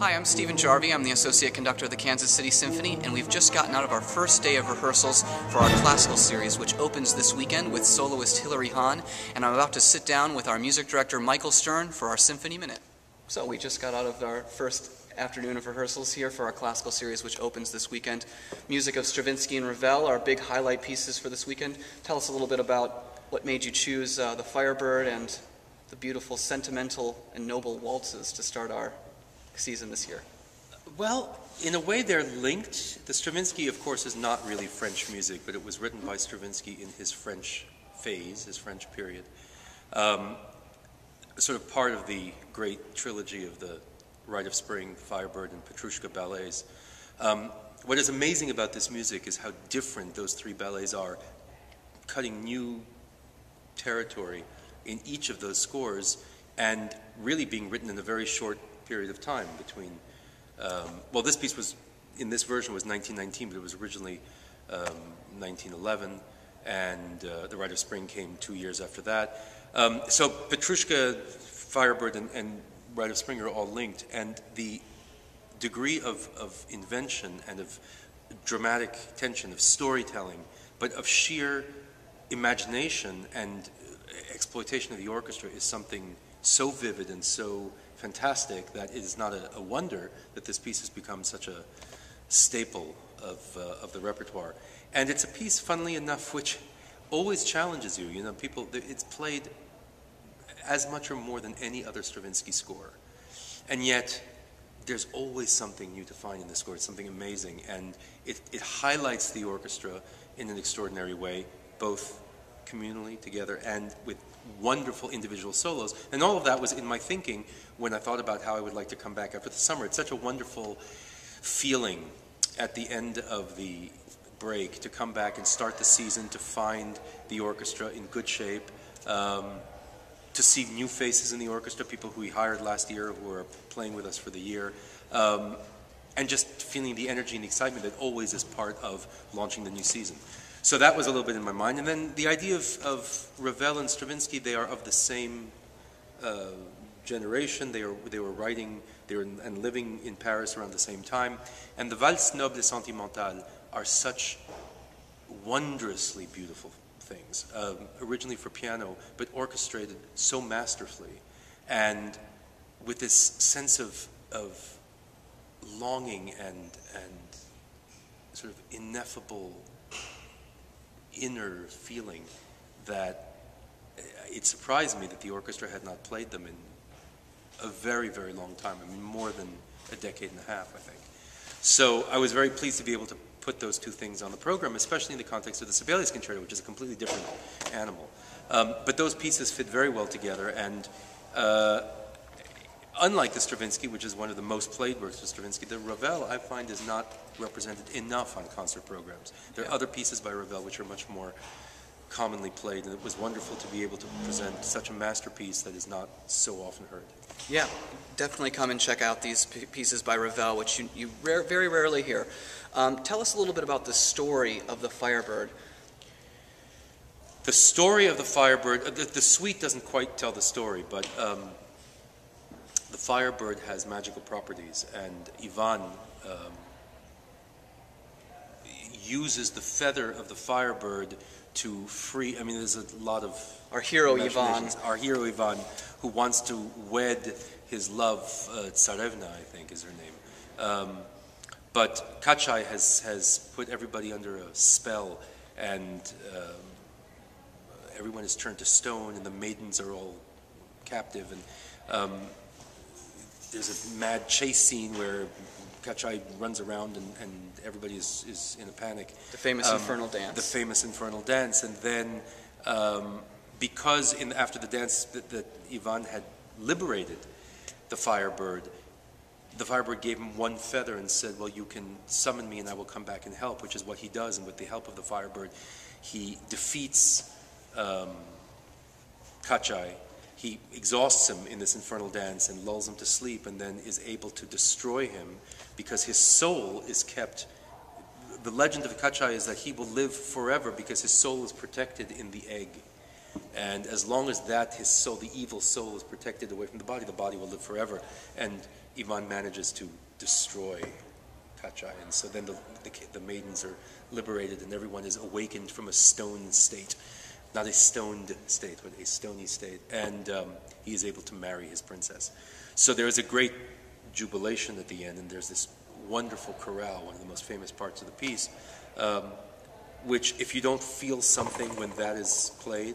Hi, I'm Stephen Jarvi. I'm the Associate Conductor of the Kansas City Symphony, and we've just gotten out of our first day of rehearsals for our classical series, which opens this weekend with soloist Hilary Hahn, and I'm about to sit down with our music director, Michael Stern, for our Symphony Minute. So we just got out of our first afternoon of rehearsals here for our classical series, which opens this weekend. Music of Stravinsky and Ravel are big highlight pieces for this weekend. Tell us a little bit about what made you choose the Firebird and the beautiful, sentimental, and noble waltzes to start our season this year. Well, in a way they're linked. The Stravinsky, of course, is not really French music, but it was written by Stravinsky in his French phase, his French period. Sort of part of the great trilogy of the Rite of Spring, Firebird, and Petrushka ballets. What is amazing about this music is how different those three ballets are, cutting new territory in each of those scores and really being written in a very short period of time between, well, this piece was, in this version was 1919, but it was originally 1911, and the Rite of Spring came 2 years after that. So Petrushka, Firebird, and Rite of Spring are all linked, and the degree of invention and of dramatic tension, of storytelling, but of sheer imagination and exploitation of the orchestra is something so vivid and so fantastic that it is not a wonder that this piece has become such a staple of the repertoire. And it's a piece, funnily enough, which always challenges you. You know, people, it's played as much or more than any other Stravinsky score. And yet, there's always something new to find in the score. It's something amazing. And it highlights the orchestra in an extraordinary way, both communally together and with wonderful individual solos. And all of that was in my thinking when I thought about how I would like to come back after the summer. It's such a wonderful feeling at the end of the break to come back and start the season, to find the orchestra in good shape, to see new faces in the orchestra, people who we hired last year who are playing with us for the year, and just feeling the energy and the excitement that always is part of launching the new season. So that was a little bit in my mind. And then the idea of Ravel and Stravinsky, they are of the same generation. They were writing, and living in Paris around the same time. And the Valses Nobles et Sentimentales are such wondrously beautiful things, originally for piano, but orchestrated so masterfully, and with this sense of longing and sort of ineffable inner feeling that it surprised me that the orchestra had not played them in a very, very long time. I mean, more than a decade and a half, I think. So I was very pleased to be able to put those two things on the program, especially in the context of the Sibelius Concerto, which is a completely different animal. But those pieces fit very well together, and unlike the Stravinsky, which is one of the most played works of Stravinsky, the Ravel, I find, is not represented enough on concert programs. There are other pieces by Ravel which are much more commonly played, and it was wonderful to be able to present such a masterpiece that is not so often heard. Yeah, definitely come and check out these pieces by Ravel, which you very rarely hear. Tell us a little bit about the story of the Firebird. The story of the Firebird, the suite doesn't quite tell the story, but the Firebird has magical properties, and Ivan uses the feather of the Firebird to free. I mean, there's a lot of our hero Ivan. Our hero Ivan, who wants to wed his love, Tsarevna, I think is her name. But Kachai has put everybody under a spell, and everyone is turned to stone, and the maidens are all captive. And there's a mad chase scene where Kachai runs around and everybody is in a panic. The famous infernal dance. The famous infernal dance. And then because after the dance that Ivan had liberated the Firebird gave him one feather and said, well, you can summon me and I will come back and help, which is what he does. And with the help of the Firebird, he defeats Kachai. He exhausts him in this infernal dance and lulls him to sleep, and then is able to destroy him because his soul is kept. The legend of Kachai is that he will live forever because his soul is protected in the egg. And as long as that, his soul, the evil soul, is protected away from the body will live forever. And Ivan manages to destroy Kachai. And so then the maidens are liberated and everyone is awakened from a stone state. Not a stoned state, but a stony state. And he is able to marry his princess. So there is a great jubilation at the end, and there's this wonderful chorale, one of the most famous parts of the piece, which if you don't feel something when that is played,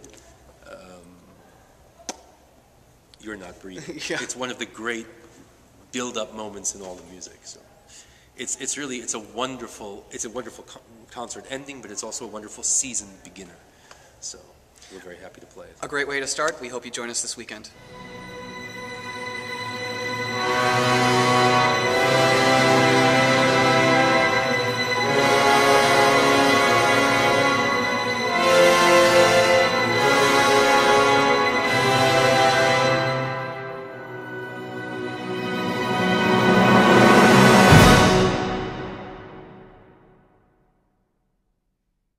you're not breathing. Yeah. It's one of the great build-up moments in all the music. So it's a wonderful concert ending, but it's also a wonderful season beginner. So we're very happy to play it. A great way to start. We hope you join us this weekend.